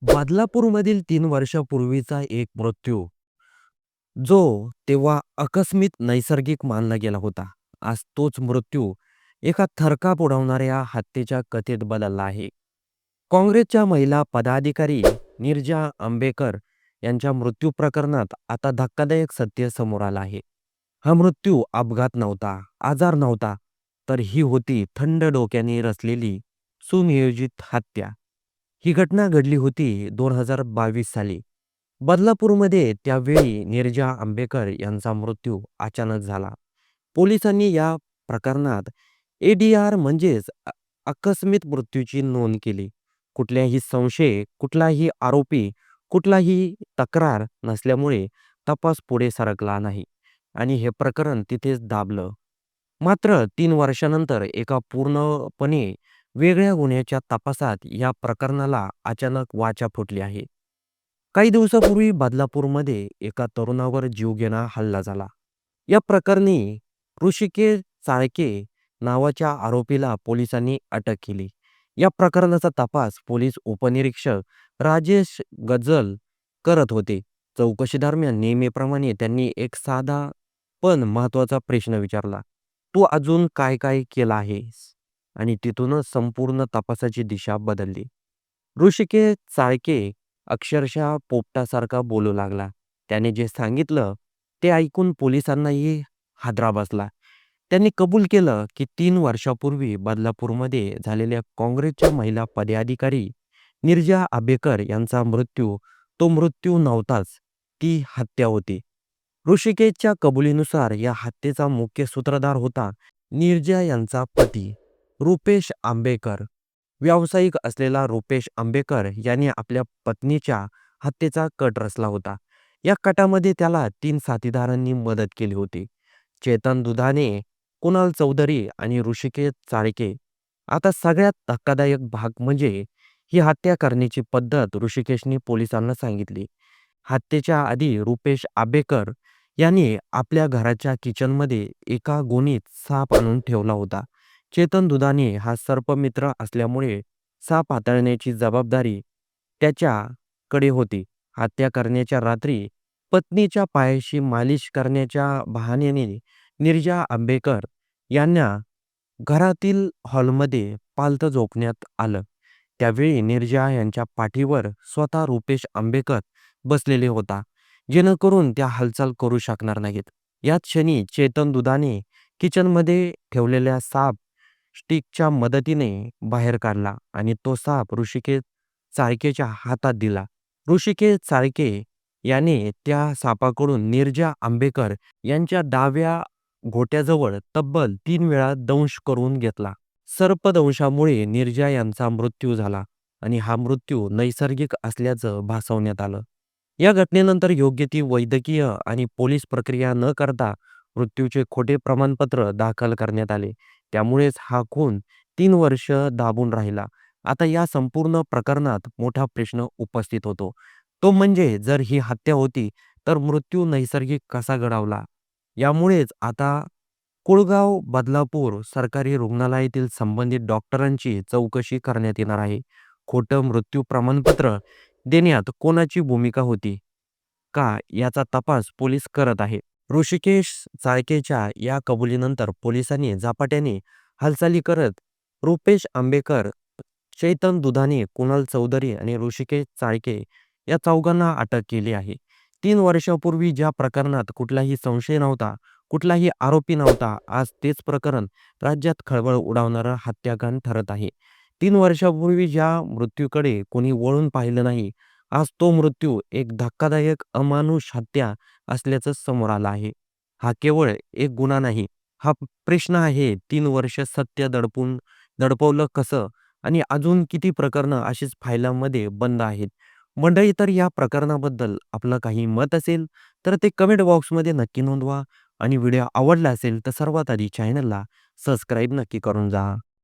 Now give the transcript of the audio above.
बदलापूरमधील 3 वर्षापूर्वीचा एक मृत्यू, जो तेव्हा आकस्मिक नैसर्गिक मानला गेला होता. आज तोच मृत्यू एका थरकाप उडवणाऱ्या हत्येच्या कथेत बदलला आहे. काँग्रेसच्या महिला पदाधिकारी नीरजा आंबेकर यांच्या मृत्यू प्रकरणात आता धक्कादायक सत्य समोर आलं आहे. हा मृत्यू अपघात नव्हता, आजार नव्हता, तर ही होती थंड डोक्याने रचलेली सुनियोजित हत्या. ही घटना घडली होती 2022 साली. बदलापूरमध्ये त्यावेळी नीरजा आंबेकर यांचा मृत्यू अचानक झाला. पोलिसांनी या प्रकरणात एडीआर म्हणजेच आकस्मिक मृत्यूची नोंद केली. कुठल्याही संशय, कुठलाही आरोपी, कुठलाही तक्रार नसल्यामुळे तपास पुढे सरकला नाही आणि हे प्रकरण तिथेच दाबलं. मात्र 3 वर्षानंतर एका पूर्णपणे वेगळ्या गुन्ह्याच्या तपासात या प्रकरणाला अचानक वाचा फुटली आहे. काही दिवसापूर्वी बदलापूरमध्ये एका तरुणावर जीवघेणा हल्ला झाला. या प्रकरणी ऋषिकेश चाळके नावाच्या आरोपीला पोलिसांनी अटक केली. या प्रकरणाचा तपास पोलीस उपनिरीक्षक राजेश गजल करत होते. चौकशीदरम्यान नेहमीप्रमाणे त्यांनी एक साधा पण महत्त्वाचा प्रश्न विचारला. "तू अजून काय काय केलं आहेस?" आणि तिथूनच संपूर्ण तपासाची दिशा बदलली. ऋषिकेश चाळके अक्षरशः पोपटासारखा बोलू लागला. त्याने जे सांगितलं ते ऐकून पोलिसांनाही हादरा बसला. त्यांनी कबूल केलं की 3 वर्षापूर्वी बदलापूरमध्ये झालेल्या काँग्रेसच्या महिला पदाधिकारी नीरजा आंबेकर यांचा मृत्यू तो मृत्यू नव्हताच, ती हत्या होती. ऋषिकेशच्या कबुलीनुसार या हत्येचा मुख्य सूत्रधार होता नीरजा यांचा पती रुपेश आंबेकर. व्यावसायिक असलेला रुपेश आंबेकर यांनी आपल्या पत्नीच्या हत्येचा कट रचला होता. या कटामध्ये त्याला 3 साथीदारांनी मदत केली होती: चेतन दुधाने, कुणाल चौधरी आणि ऋषिकेश चाळके. आता सगळ्यात धक्कादायक भाग म्हणजे ही हत्या करण्याची पद्धत ऋषिकेशने पोलिसांना सांगितली. हत्येच्या आधी रुपेश आंबेकर यांनी आपल्या घराच्या किचनमध्ये एका गोणीत साप आणून ठेवला होता. चेतन दुधाने हा सर्पमित्र असल्यामुळे साप हाताळण्याची जबाबदारी त्याच्याकडे होती. हत्या करण्याच्या रात्री पत्नीच्या पायाशी मालिश करण्याच्या बहाण्याने नीरजा आंबेकर यांना घरातील हॉलमध्ये पालथं झोपण्यात आलं. त्यावेळी नीरजा यांच्या पाठीवर स्वतः रुपेश आंबेकर बसलेले होता, जेणेकरून त्या हालचाल करू शकणार नाहीत. याच क्षणी चेतन दुधाने किचनमध्ये ठेवलेल्या साप स्टिकच्या मदतीने बाहेर काढला आणि तो साप ऋषिकेश चाळकेच्या हातात दिला. ऋषिकेश चाळके याने त्या सापाकडून नीरजा आंबेकर यांच्या डाव्या घोट्याजवळ तब्बल 3 वेळा दंश करून घेतला. सर्पदंशामुळे नीरजा यांचा मृत्यू झाला आणि हा मृत्यू नैसर्गिक असल्याचं भासवण्यात आलं. या घटनेनंतर योग्य ती वैद्यकीय आणि पोलीस प्रक्रिया न करता मृत्यूचे खोटे प्रमाणपत्र दाखल करण्यात आले. त्यामुळेच हा खून 3 वर्ष दाबून राहिला. आता या संपूर्ण प्रकरणात मोठा प्रश्न उपस्थित होतो. तो म्हणजे जर ही हत्या होती, तर मृत्यू नैसर्गिक कसा घडवला? यामुळेच आता कुळगाव बदलापूर सरकारी रुग्णालयातील संबंधित डॉक्टरांची चौकशी करण्यात येणार आहे. खोटं मृत्यू प्रमाणपत्र देण्यात कोणाची भूमिका होती का, याचा तपास पोलीस करत आहे. ऋषिकेश चाळकेच्या या कबुलीनंतर पोलिसांनी झपाट्याने हालचाली करत रुपेश आंबेकर, चैतन दुधाने, कुणाल चौधरी आणि ऋषिकेश चाळके या चौघांना अटक केली आहे. 3 वर्षापूर्वी ज्या प्रकरणात कुठलाही संशय नव्हता, कुठलाही आरोपी नव्हता, आज तेच प्रकरण राज्यात खळबळ उडवणारं हत्याकांड ठरत आहे. 3 वर्षापूर्वी ज्या मृत्यूकडे कोणी वळून पाहिलं नाही, आज तो मृत्यू एक धक्कादायक अमानुष हत्या असल्याचं समोर आलं आहे. हा केवळ एक गुन्हा नाही, हा प्रश्न आहे. 3 वर्ष सत्य दडपवलं कसं आणि अजून किती प्रकरणं अशीच फायलांमध्ये बंद आहेत. मंडळी, तर या प्रकरणाबद्दल आपलं काही मत असेल तर ते कमेंट बॉक्समध्ये नक्की नोंदवा आणि व्हिडिओ आवडला असेल तर सर्वात आधी चॅनलला सबस्क्राईब नक्की करून जा.